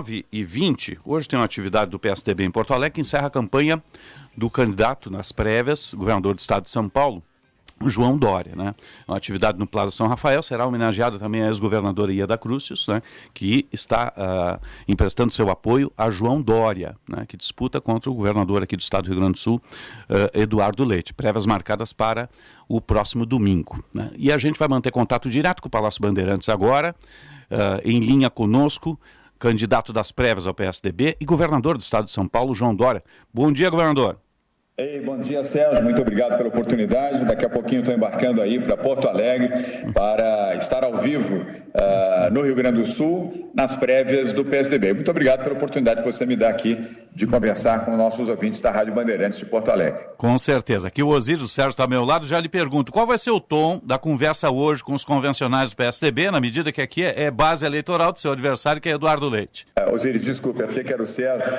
9h20, hoje tem uma atividade do PSDB em Porto Alegre que encerra a campanha do candidato nas prévias, governador do estado de São Paulo, João Dória, né? Uma atividade no Plaza São Rafael, será homenageada também a ex-governadora Ieda Crucius, né? Que está emprestando seu apoio a João Dória, né? Que disputa contra o governador aqui do estado do Rio Grande do Sul, Eduardo Leite. Prévias marcadas para o próximo domingo, né? E a gente vai manter contato direto com o Palácio Bandeirantes agora, em linha conosco, candidato das prévias ao PSDB e governador do estado de São Paulo, João Dória. Bom dia, governador. Ei, bom dia, Sérgio. Muito obrigado pela oportunidade. Daqui a pouquinho estou embarcando aí para Porto Alegre para estar ao vivo no Rio Grande do Sul, nas prévias do PSDB. Muito obrigado pela oportunidade que você me dá aqui de conversar com nossos ouvintes da Rádio Bandeirantes de Porto Alegre. Com certeza. Aqui o Osíris, o Sérgio está ao meu lado, já lhe pergunto, qual vai ser o tom da conversa hoje com os convencionais do PSDB, na medida que aqui é base eleitoral do seu adversário, que é Eduardo Leite? Osíris, desculpe, eu que era o Sérgio,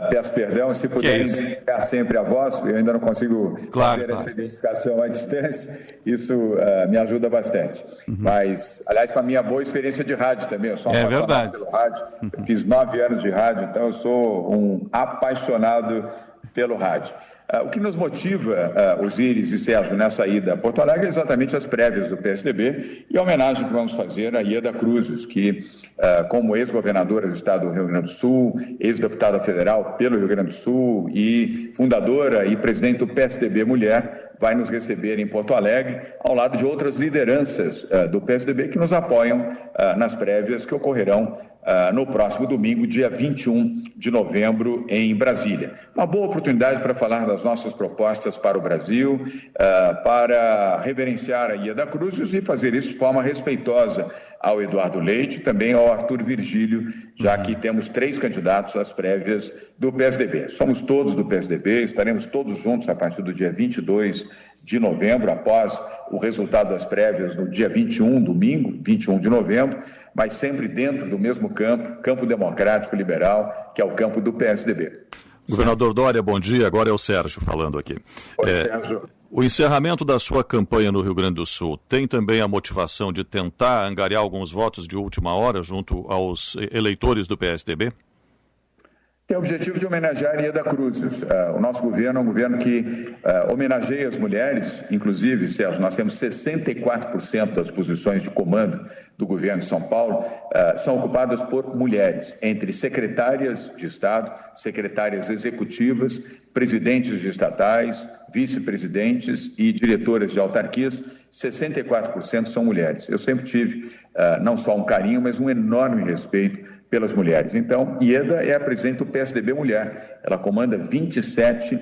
peço perdão, se puderem identificar sempre a voz, eu ainda não consigo fazer essa identificação à distância, isso me ajuda bastante. Mas, aliás, com a minha boa experiência de rádio também, eu sou apaixonado pelo rádio, eu fiz 9 anos de rádio, então eu sou um apaixonado pelo rádio. O que nos motiva, Osíris e Sérgio, nessa ida a Porto Alegre é exatamente as prévias do PSDB e a homenagem que vamos fazer a Ieda Crucius, que, como ex-governadora do estado do Rio Grande do Sul, ex-deputada federal pelo Rio Grande do Sul e fundadora e presidente do PSDB Mulher, vai nos receber em Porto Alegre, ao lado de outras lideranças do PSDB que nos apoiam nas prévias que ocorrerão no próximo domingo, dia 21 de novembro, em Brasília. Uma boa oportunidade para falar das nossas propostas para o Brasil, para reverenciar a Ieda Crucius e fazer isso de forma respeitosa ao Eduardo Leite e também ao Arthur Virgílio, já que temos 3 candidatos às prévias do PSDB. Somos todos do PSDB, estaremos todos juntos a partir do dia 22 de novembro, após o resultado das prévias no dia 21, domingo, 21 de novembro, mas sempre dentro do mesmo campo democrático liberal, que é o campo do PSDB. Governador Dória, bom dia. Agora é o Sérgio falando aqui. Oi, Sérgio. O encerramento da sua campanha no Rio Grande do Sul tem também a motivação de tentar angariar alguns votos de última hora junto aos eleitores do PSDB? Tem o objetivo de homenagear a Ieda Crucius. O nosso governo é um governo que homenageia as mulheres, inclusive, Sérgio, nós temos 64% das posições de comando do governo de São Paulo são ocupadas por mulheres, entre secretárias de Estado, secretárias executivas, presidentes de estatais, vice-presidentes e diretoras de autarquias, 64% são mulheres. Eu sempre tive não só um carinho, mas um enorme respeito pelas mulheres. Então, Ieda é a presidente do PSDB Mulher. Ela comanda 27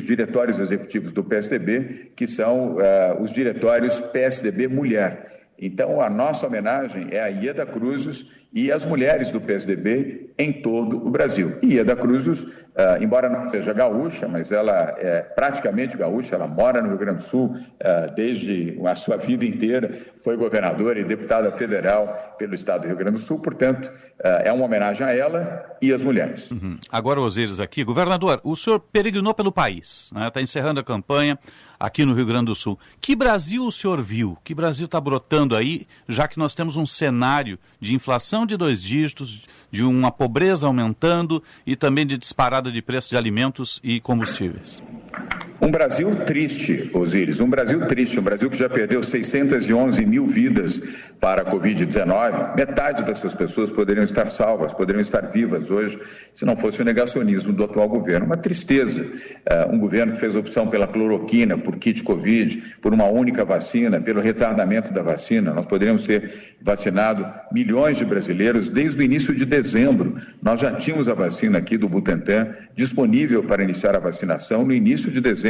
diretórios executivos do PSDB, que são os diretórios PSDB Mulher. Então, a nossa homenagem é a Ieda Crucius e as mulheres do PSDB em todo o Brasil. E Ieda Crucius, embora não seja gaúcha, mas ela é praticamente gaúcha, ela mora no Rio Grande do Sul desde a sua vida inteira, foi governadora e deputada federal pelo estado do Rio Grande do Sul, portanto, é uma homenagem a ela e às mulheres. Agora, Osíris aqui. Governador, o senhor peregrinou pelo país, né? Está encerrando a campanha aqui no Rio Grande do Sul. Que Brasil o senhor viu? Que Brasil está brotando aí, já que nós temos um cenário de inflação de 2 dígitos, de uma pobreza aumentando e também de disparada de preço de alimentos e combustíveis? Um Brasil triste, Osíris, um Brasil triste, um Brasil que já perdeu 611 mil vidas para a Covid-19. Metade dessas pessoas poderiam estar salvas, poderiam estar vivas hoje, se não fosse o negacionismo do atual governo. Uma tristeza, um governo que fez opção pela cloroquina, por kit Covid, por uma única vacina, pelo retardamento da vacina. Nós poderíamos ter vacinado milhões de brasileiros desde o início de dezembro. Nós já tínhamos a vacina aqui do Butantan disponível para iniciar a vacinação no início de dezembro.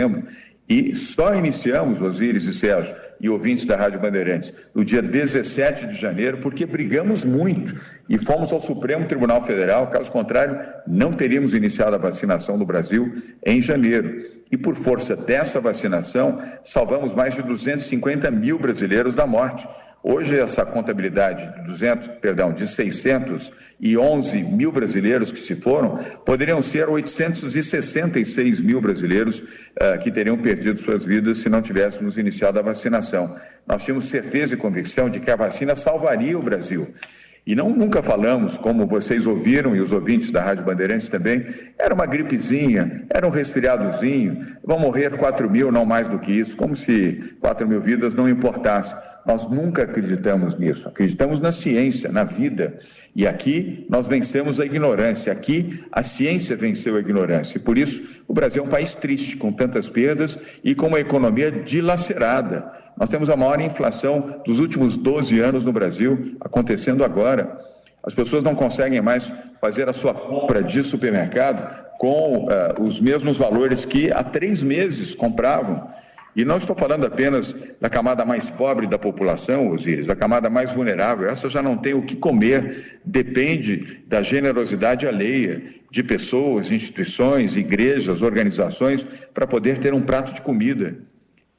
E só iniciamos, Osíris e Sérgio e ouvintes da Rádio Bandeirantes, no dia 17 de janeiro, porque brigamos muito e fomos ao Supremo Tribunal Federal. Caso contrário, não teríamos iniciado a vacinação no Brasil em janeiro. E por força dessa vacinação, salvamos mais de 250 mil brasileiros da morte. Hoje, essa contabilidade de 611 mil brasileiros que se foram, poderiam ser 866 mil brasileiros que teriam perdido suas vidas se não tivéssemos iniciado a vacinação. Nós tínhamos certeza e convicção de que a vacina salvaria o Brasil. E nunca falamos, como vocês ouviram e os ouvintes da Rádio Bandeirantes também, era uma gripezinha, era um resfriadozinho, vão morrer 4 mil, não mais do que isso, como se 4 mil vidas não importassem. Nós nunca acreditamos nisso, acreditamos na ciência, na vida. E aqui nós vencemos a ignorância, aqui a ciência venceu a ignorância. E por isso o Brasil é um país triste, com tantas perdas e com uma economia dilacerada. Nós temos a maior inflação dos últimos 12 anos no Brasil, acontecendo agora. As pessoas não conseguem mais fazer a sua compra de supermercado com os mesmos valores que há 3 meses compravam. E não estou falando apenas da camada mais pobre da população, Osíris, da camada mais vulnerável. Essa já não tem o que comer, depende da generosidade alheia de pessoas, instituições, igrejas, organizações, para poder ter um prato de comida.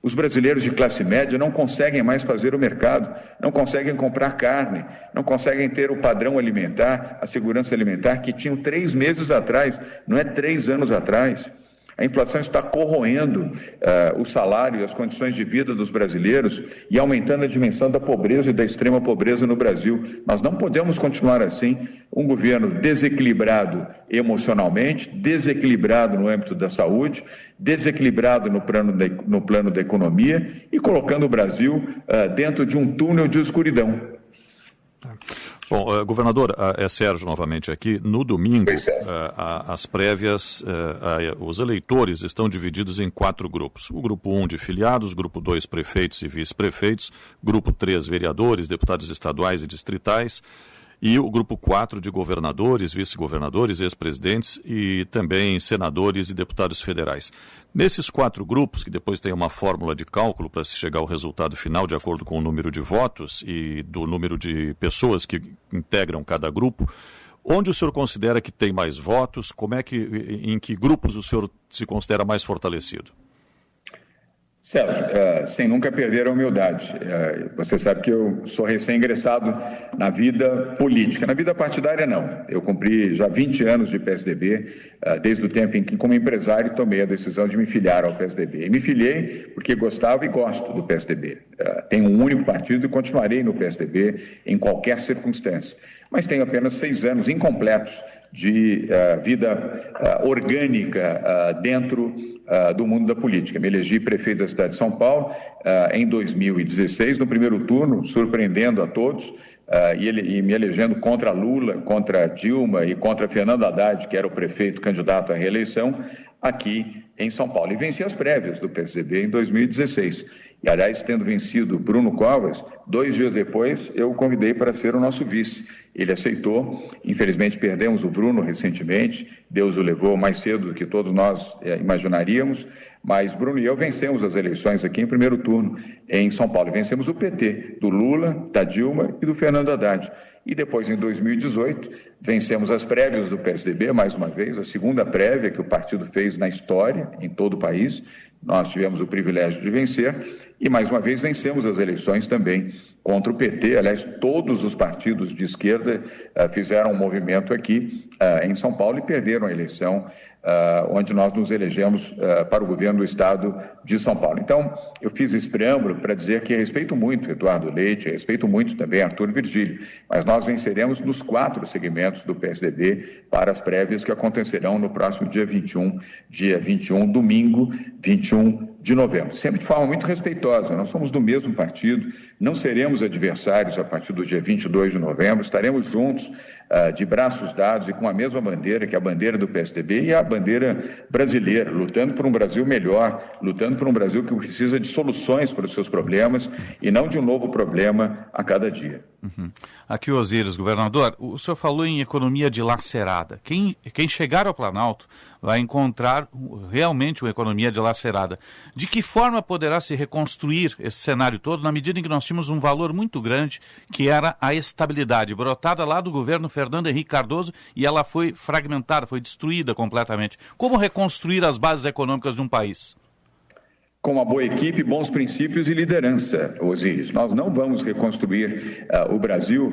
Os brasileiros de classe média não conseguem mais fazer o mercado, não conseguem comprar carne, não conseguem ter o padrão alimentar, a segurança alimentar que tinham 3 meses atrás, não é 3 anos atrás. A inflação está corroendo o salário e as condições de vida dos brasileiros e aumentando a dimensão da pobreza e da extrema pobreza no Brasil. Nós não podemos continuar assim, um governo desequilibrado emocionalmente, desequilibrado no âmbito da saúde, desequilibrado no plano da economia e colocando o Brasil dentro de um túnel de escuridão. Bom, governador, é Sérgio novamente aqui. No domingo, as prévias, os eleitores estão divididos em 4 grupos. O grupo 1 de filiados, grupo 2 prefeitos e vice-prefeitos, grupo 3 vereadores, deputados estaduais e distritais, e o grupo 4 de governadores, vice-governadores, ex-presidentes e também senadores e deputados federais. Nesses 4 grupos, que depois tem uma fórmula de cálculo para se chegar ao resultado final de acordo com o número de votos e do número de pessoas que integram cada grupo, onde o senhor considera que tem mais votos? Em que grupos o senhor se considera mais fortalecido? Sérgio, sem nunca perder a humildade. Você sabe que eu sou recém-ingressado na vida política. Na vida partidária, não. Eu cumpri já 20 anos de PSDB, desde o tempo em que, como empresário, tomei a decisão de me filiar ao PSDB. E me filiei porque gostava e gosto do PSDB. Tenho um único partido e continuarei no PSDB em qualquer circunstância. Mas tenho apenas 6 anos incompletos de vida orgânica dentro do mundo da política. Me elegi prefeito da cidade de São Paulo em 2016, no primeiro turno, surpreendendo a todos, e me elegendo contra Lula, contra Dilma e contra Fernando Haddad, que era o prefeito candidato à reeleição, aqui em São Paulo. E venci as prévias do PSDB em 2016. E, aliás, tendo vencido Bruno Covas, 2 dias depois eu o convidei para ser o nosso vice. Ele aceitou. Infelizmente, perdemos o Bruno recentemente. Deus o levou mais cedo do que todos nós imaginaríamos. Mas Bruno e eu vencemos as eleições aqui em primeiro turno em São Paulo. E vencemos o PT, do Lula, da Dilma e do Fernando Haddad. E depois, em 2018, vencemos as prévias do PSDB, mais uma vez, a segunda prévia que o partido fez na história, em todo o país. Nós tivemos o privilégio de vencer e, mais uma vez, vencemos as eleições também contra o PT. Aliás, todos os partidos de esquerda fizeram um movimento aqui em São Paulo e perderam a eleição, onde nós nos elegemos para o governo do estado de São Paulo. Então, eu fiz esse preâmbulo para dizer que respeito muito Eduardo Leite, respeito muito também Arthur Virgílio, mas nós venceremos nos 4 segmentos do PSDB para as prévias que acontecerão no próximo dia 21, domingo, 21 de novembro. Sempre de forma muito respeitosa, nós somos do mesmo partido, não seremos adversários a partir do dia 22 de novembro, estaremos juntos, de braços dados e com a mesma bandeira, que é a bandeira do PSDB e a bandeira brasileira, lutando por um Brasil melhor, lutando por um Brasil que precisa de soluções para os seus problemas e não de um novo problema a cada dia. Uhum. Aqui, Osíris, governador, o senhor falou em economia dilacerada. Quem chegar ao Planalto vai encontrar realmente uma economia dilacerada. De que forma poderá se reconstruir esse cenário todo, na medida em que nós tínhamos um valor muito grande, que era a estabilidade, brotada lá do governo Fernando Henrique Cardoso, e ela foi fragmentada, foi destruída completamente. Como reconstruir as bases econômicas de um país? Com uma boa equipe, bons princípios e liderança, Osíris. Nós não vamos reconstruir o Brasil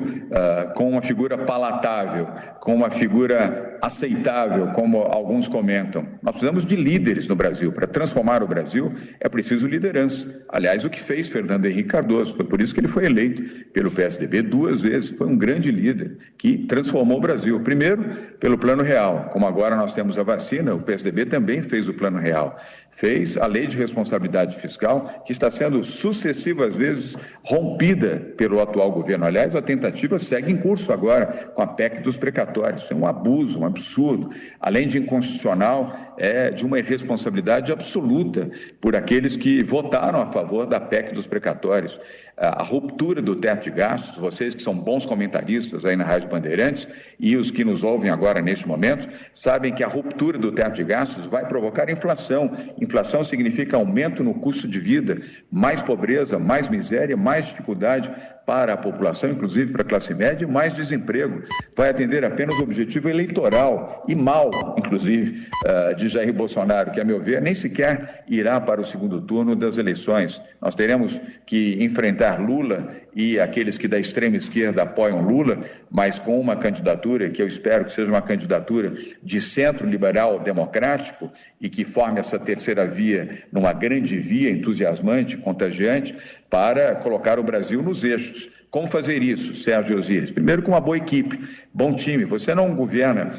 com uma figura palatável, com uma figura aceitável, como alguns comentam. Nós precisamos de líderes no Brasil. Para transformar o Brasil, é preciso liderança. Aliás, o que fez Fernando Henrique Cardoso, foi por isso que ele foi eleito pelo PSDB 2 vezes. Foi um grande líder que transformou o Brasil. Primeiro, pelo Plano Real. Como agora nós temos a vacina, o PSDB também fez o Plano Real. Fez a Lei de Responsabilidade Fiscal, que está sendo sucessivas vezes rompida pelo atual governo. Aliás, a tentativa segue em curso agora com a PEC dos precatórios. É um abuso, um absurdo. Além de inconstitucional, é de uma irresponsabilidade absoluta por aqueles que votaram a favor da PEC dos precatórios. A ruptura do teto de gastos, vocês que são bons comentaristas aí na Rádio Bandeirantes e os que nos ouvem agora neste momento, sabem que a ruptura do teto de gastos vai provocar inflação. Inflação significa aumento no custo de vida, mais pobreza, mais miséria, mais dificuldade para a população, inclusive para a classe média, e mais desemprego. Vai atender apenas o objetivo eleitoral e mal, inclusive, de Jair Bolsonaro, que, a meu ver, nem sequer irá para o segundo turno das eleições. Nós teremos que enfrentar Lula e aqueles que da extrema esquerda apoiam Lula, mas com uma candidatura que eu espero que seja uma candidatura de centro liberal democrático e que forme essa terceira via numa grande via entusiasmante, contagiante, para colocar o Brasil nos eixos. Como fazer isso, Sérgio Osíris? Primeiro, com uma boa equipe, bom time. Você não governa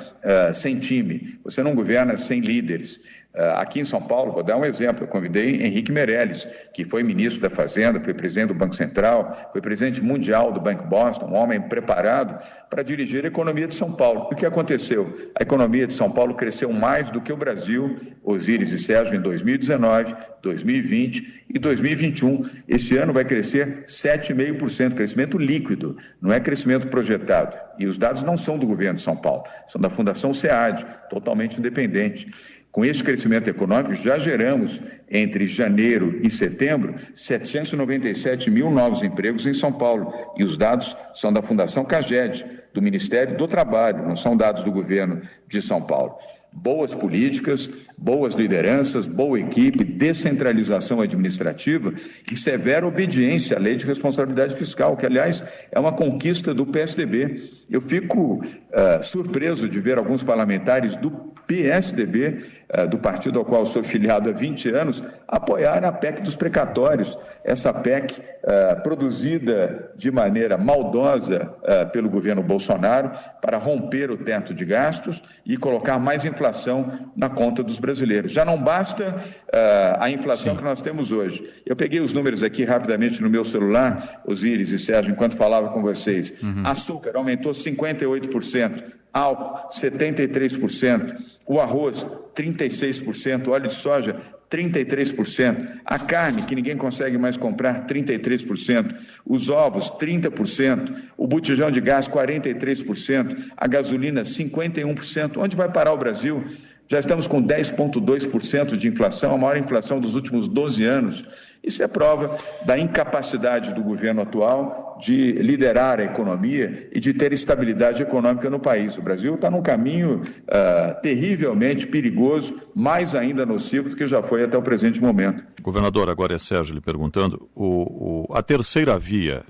sem time, você não governa sem líderes. Aqui em São Paulo, vou dar um exemplo, eu convidei Henrique Meirelles, que foi ministro da Fazenda, foi presidente do Banco Central, foi presidente mundial do Banco Boston, um homem preparado para dirigir a economia de São Paulo. O que aconteceu? A economia de São Paulo cresceu mais do que o Brasil, Osíris e Sérgio, em 2019, 2020 e 2021. Esse ano vai crescer 7,5%, crescimento líquido, não é crescimento projetado. E os dados não são do governo de São Paulo, são da Fundação SEAD, totalmente independente. Com este crescimento econômico, já geramos, entre janeiro e setembro, 797 mil novos empregos em São Paulo. E os dados são da Fundação CAGED, do Ministério do Trabalho, não são dados do governo de São Paulo. Boas políticas, boas lideranças, boa equipe, descentralização administrativa e severa obediência à Lei de Responsabilidade Fiscal, que, aliás, é uma conquista do PSDB. Eu fico surpreso de ver alguns parlamentares do PSDB, do partido ao qual sou filiado há 20 anos, apoiar a PEC dos precatórios. Essa PEC produzida de maneira maldosa pelo governo Bolsonaro para romper o teto de gastos e colocar mais inflação na conta dos brasileiros. Já não basta a inflação que nós temos hoje. Eu peguei os números aqui rapidamente no meu celular, Osíris e Sérgio, enquanto falava com vocês. Açúcar aumentou 58%, álcool 73%, o arroz 36%, óleo de soja 33%, a carne, que ninguém consegue mais comprar, 33%, os ovos, 30%, o botijão de gás, 43%, a gasolina, 51%. Onde vai parar o Brasil? Já estamos com 10,2% de inflação, a maior inflação dos últimos 12 anos. Isso é prova da incapacidade do governo atual de liderar a economia e de ter estabilidade econômica no país. O Brasil está num caminho terrivelmente perigoso, mais ainda nocivo do que já foi até o presente momento. Governador, agora é Sérgio lhe perguntando, a terceira via,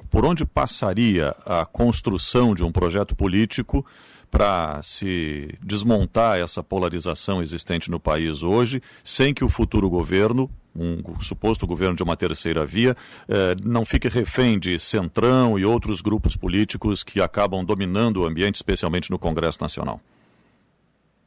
por onde passaria a construção de um projeto político para se desmontar essa polarização existente no país hoje, sem que o futuro governo, um suposto governo de uma terceira via, não fique refém de Centrão e outros grupos políticos que acabam dominando o ambiente, especialmente no Congresso Nacional?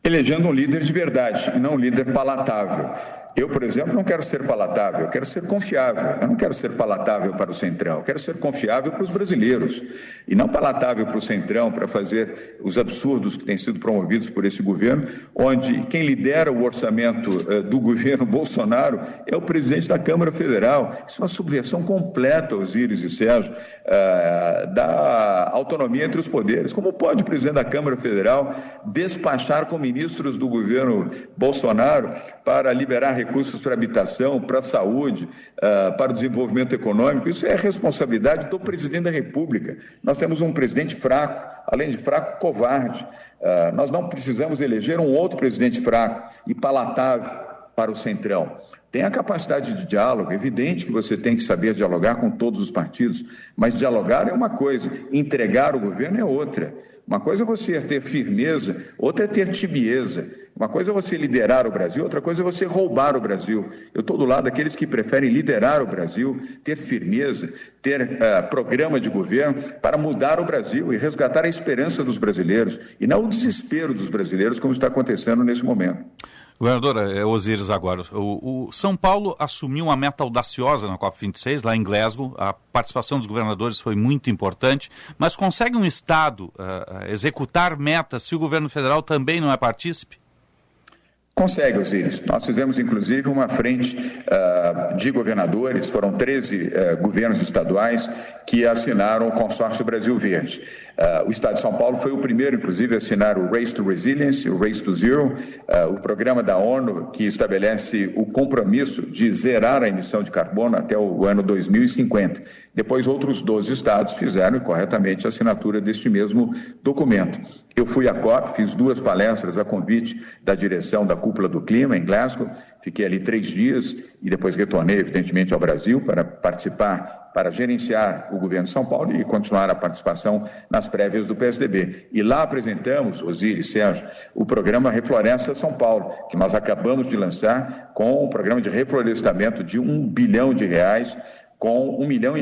Elegendo um líder de verdade e não um líder palatável. Eu, por exemplo, não quero ser palatável, eu quero ser confiável. Eu não quero ser palatável para o Centrão, eu quero ser confiável para os brasileiros. E não palatável para o Centrão, para fazer os absurdos que têm sido promovidos por esse governo, onde quem lidera o orçamento do governo Bolsonaro é o presidente da Câmara Federal. Isso é uma subversão completa, Osíris e Sérgio, da autonomia entre os poderes. Como pode o presidente da Câmara Federal despachar com ministros do governo Bolsonaro para liberar recursos para habitação, para a saúde, para o desenvolvimento econômico? Isso é responsabilidade do presidente da República. Nós temos um presidente fraco, além de fraco, covarde. Nós não precisamos eleger um outro presidente fraco e palatável para o Centrão. Tenha capacidade de diálogo. É evidente que você tem que saber dialogar com todos os partidos, mas dialogar é uma coisa, entregar o governo é outra. Uma coisa é você ter firmeza, outra é ter tibieza. Uma coisa é você liderar o Brasil, outra coisa é você roubar o Brasil. Eu estou do lado daqueles que preferem liderar o Brasil, ter firmeza, ter programa de governo para mudar o Brasil e resgatar a esperança dos brasileiros e não o desespero dos brasileiros, como está acontecendo nesse momento. Governadora Osíris, agora, o São Paulo assumiu uma meta audaciosa na COP26, lá em Glasgow. A participação dos governadores foi muito importante, mas consegue um Estado executar metas se o governo federal também não é partícipe? Consegue, Osíris. Nós fizemos, inclusive, uma frente de governadores, foram 13 governos estaduais que assinaram o Consórcio Brasil Verde. O Estado de São Paulo foi o primeiro, inclusive, a assinar o Race to Resilience, o Race to Zero, o programa da ONU que estabelece o compromisso de zerar a emissão de carbono até o ano 2050. Depois, outros 12 estados fizeram corretamente a assinatura deste mesmo documento. Eu fui à COP, fiz 2 palestras a convite da direção da Cúpula do Clima, em Glasgow. Fiquei ali 3 dias e depois retornei, evidentemente, ao Brasil para participar, para gerenciar o governo de São Paulo e continuar a participação nas prévias do PSDB. E lá apresentamos, Osíris, Sérgio, o programa Refloresta São Paulo, que nós acabamos de lançar com um programa de reflorestamento de R$1 bilhão, com 1,5 milhão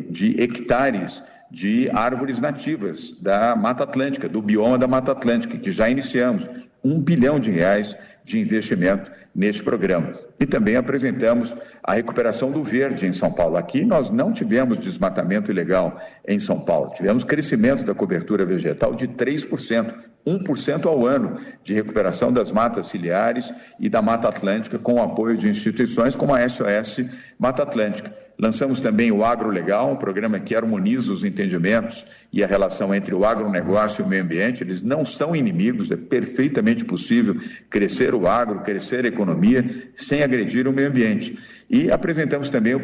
de hectares de árvores nativas da Mata Atlântica, do bioma da Mata Atlântica, que já iniciamos. R$1 bilhão de investimento neste programa. E também apresentamos a recuperação do verde em São Paulo. Aqui nós não tivemos desmatamento ilegal em São Paulo, tivemos crescimento da cobertura vegetal de 3%, 1% ao ano de recuperação das matas ciliares e da Mata Atlântica com o apoio de instituições como a SOS Mata Atlântica. Lançamos também o Agro Legal, um programa que harmoniza os entendimentos e a relação entre o agronegócio e o meio ambiente. Eles não são inimigos, é perfeitamente possível crescer o agro, crescer a economia sem agredir o meio ambiente. E apresentamos também o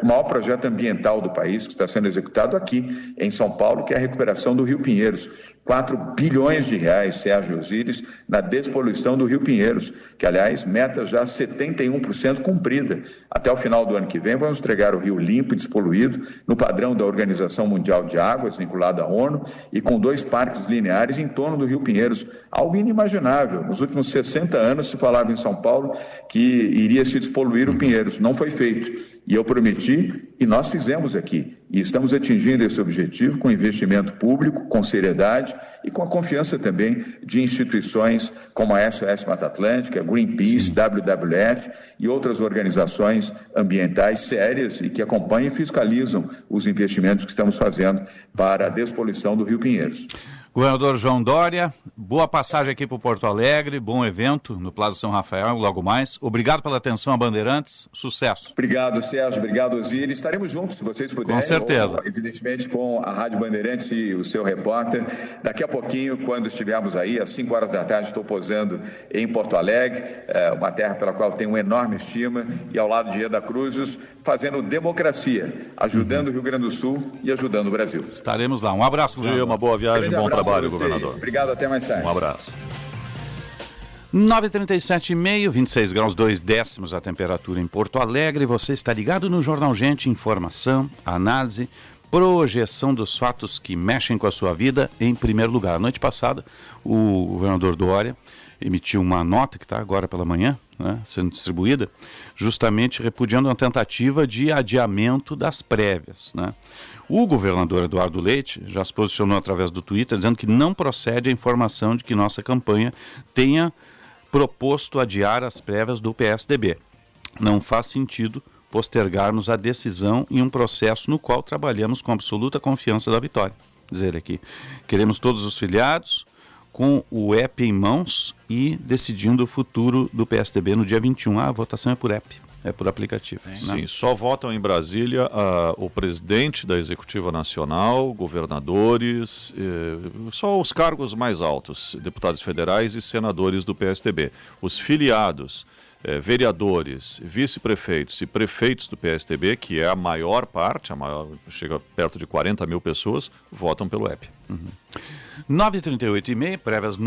maior projeto ambiental do país, que está sendo executado aqui em São Paulo, que é a recuperação do Rio Pinheiros. R$4 bilhões, Sérgio Osíris, na despoluição do Rio Pinheiros, que, aliás, meta já 71% cumprida. Até o final do ano que vem, vamos entregar o rio limpo e despoluído no padrão da Organização Mundial de Águas, vinculado à ONU, e com 2 parques lineares em torno do Rio Pinheiros. Algo inimaginável. Nos últimos 60 anos se falava em São Paulo que iria se despoluir o Pinheiros. Não foi feito. E eu prometi, e nós fizemos aqui. E estamos atingindo esse objetivo com investimento público, com seriedade e com a confiança também de instituições como a SOS Mata Atlântica, Greenpeace, WWF e outras organizações ambientais sérias e que acompanham e fiscalizam os investimentos que estamos fazendo para a despoluição do Rio Pinheiros. Governador João Dória, boa passagem aqui para o Porto Alegre, bom evento no Plaza São Rafael, logo mais. Obrigado pela atenção a Bandeirantes, sucesso. Obrigado, Sérgio, obrigado, Osíris. Estaremos juntos, se vocês puderem. Com certeza. Ou, evidentemente, com a Rádio Bandeirantes e o seu repórter. Daqui a pouquinho, quando estivermos aí, às 5 horas da tarde, estou posando em Porto Alegre, uma terra pela qual tenho uma enorme estima, e ao lado de Eda Cruzes, fazendo democracia, ajudando o Rio Grande do Sul e ajudando o Brasil. Estaremos lá. Um abraço, governador. Uma boa viagem, bom trabalho, governador. Obrigado, até mais tarde. Um abraço. 9h37,5, 26 graus 2 décimos a temperatura em Porto Alegre. Você está ligado no Jornal Gente, informação, análise, projeção dos fatos que mexem com a sua vida em primeiro lugar. Noite passada, o governador Dória emitiu uma nota que está agora pela manhã, sendo distribuída, justamente repudiando uma tentativa de adiamento das prévias. O governador Eduardo Leite já se posicionou através do Twitter dizendo que não procede a informação de que nossa campanha tenha proposto adiar as prévias do PSDB. Não faz sentido postergarmos a decisão em um processo no qual trabalhamos com absoluta confiança da vitória. Dizer aqui, queremos todos os filiados com o app em mãos e decidindo o futuro do PSDB no dia 21. A votação é por app, é por aplicativo. Sim, só votam em Brasília o presidente da Executiva Nacional, governadores, só os cargos mais altos, deputados federais e senadores do PSDB. Os filiados, vereadores, vice-prefeitos e prefeitos do PSDB, que é a maior parte, chega perto de 40 mil pessoas, votam pelo app. 9h38,5, prévias no